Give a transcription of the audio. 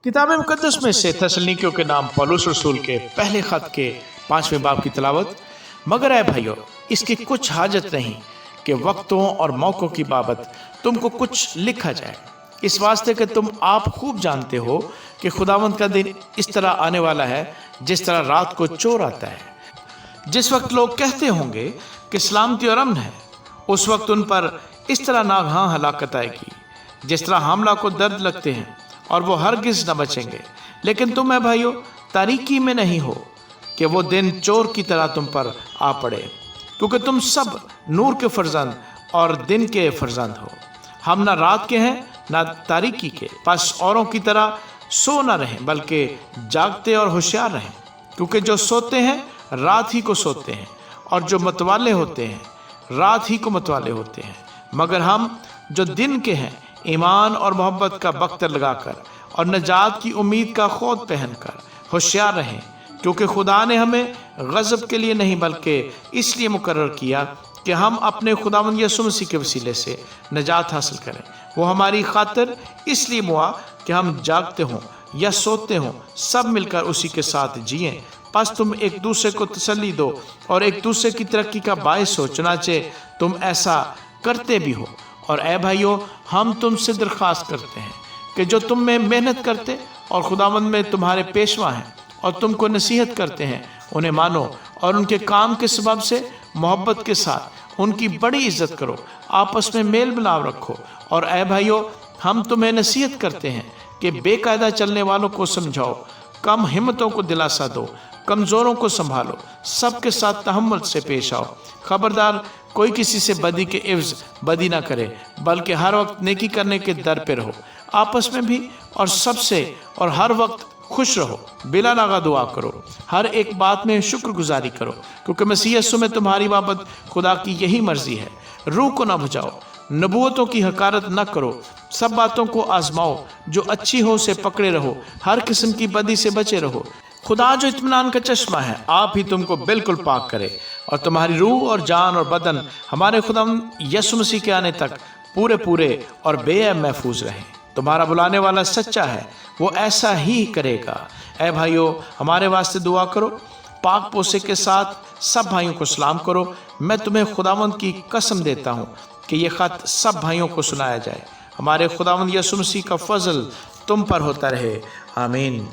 किताब मुकद्दस में से थस्सलुनीकियों के नाम पौलुस रसूल के पहले खत के 5वें बाब की तिलावत। मगर ऐ भाइयों, इसकी कुछ हाजत नहीं कि वक्तों और मौकों की बाबत तुमको कुछ लिखा जाए, इस वास्ते कि तुम आप खूब जानते हो कि खुदावंद का दिन इस तरह आने वाला है जिस तरह रात को चोर आता है। जिस वक्त लोग कहते होंगे कि सलामती और अमन है, उस वक्त उन पर इस तरह नागहां हलाकत आएगी जिस तरह हामला को दर्द लगते हैं, और वो हरगिज न बचेंगे। लेकिन तुम है भाइयों, तारीकी में नहीं हो कि वो दिन चोर की तरह तुम पर आ पड़े, क्योंकि तुम सब नूर के फर्जंद और दिन के फर्जंद हो। हम ना रात के हैं ना तारीकी के, बस औरों की तरह सो न रहें, बल्कि जागते और होशियार रहें। क्योंकि जो सोते हैं रात ही को सोते हैं, और जो मतवाले होते हैं रात ही को मतवाले होते हैं। मगर हम जो दिन के हैं, ईमान और मोहब्बत का बख्तर लगाकर और नजात की उम्मीद का खोद पहनकर होशियार रहें, क्योंकि खुदा ने हमें गज़ब के लिए नहीं बल्कि इसलिए मुकर्रर किया कि हम अपने खुदावंद यीशु मसीह के वसीले से नजात हासिल करें। वो हमारी खातिर इसलिए हुआ कि हम जागते हों या सोते हों, सब मिलकर उसी के साथ जिएं। बस तुम एक दूसरे को तसल्ली दो और एक दूसरे की तरक्की का बायस हो, चुनाचे तुम ऐसा करते भी हो। और ऐ भाइयों, हम तुमसे दरख्वास्त करते हैं कि जो तुम में मेहनत करते और खुदावंद में तुम्हारे पेशवा हैं और तुमको नसीहत करते हैं, उन्हें मानो और उनके काम के सबब से मोहब्बत के साथ उनकी बड़ी इज्जत करो, आपस में मेल मिलाप रखो। और ऐ भाइयों, हम तुम्हें नसीहत करते हैं कि बेकायदा चलने वालों को समझाओ, कम हिम्मतों को दिलासा दो, कमज़ोरों को संभालो, सबके साथ तहम्मुल से पेश आओ। खबरदार, कोई किसी से बदी के इव्ज़ बदी ना करे, बल्कि हर वक्त नेकी करने के दर पे रहो, आपस में भी और सबसे, और हर वक्त खुश रहो, बिला नागा दुआ करो, हर एक बात में शुक्रगुजारी करो, क्योंकि मसीह यीशु में तुम्हारी बाबत खुदा की यही मर्जी है। रूह को ना बुझाओ, नबूवतों की हकारत न करो, सब बातों को आजमाओ, जो अच्छी हो से पकड़े रहो, हर किस्म की बदी से बचे रहो। खुदा जो इत्मीनान का चश्मा है, आप ही तुमको बिल्कुल पाक करे, और तुम्हारी रूह और जान और बदन हमारे खुदा यीशु मसीह के आने तक पूरे पूरे और बेऐब महफूज रहें। तुम्हारा बुलाने वाला सच्चा है, वो ऐसा ही करेगा। ऐ भाइयों, हमारे वास्ते दुआ करो, पाक पोसे के साथ सब भाइयों को सलाम करो। मैं तुम्हें खुदावंद की कसम देता हूँ कि ये ख़त सब भाइयों को सुनाया जाए। हमारे खुदावंद यीशु मसीह का फजल तुम पर होता रहे। आमीन।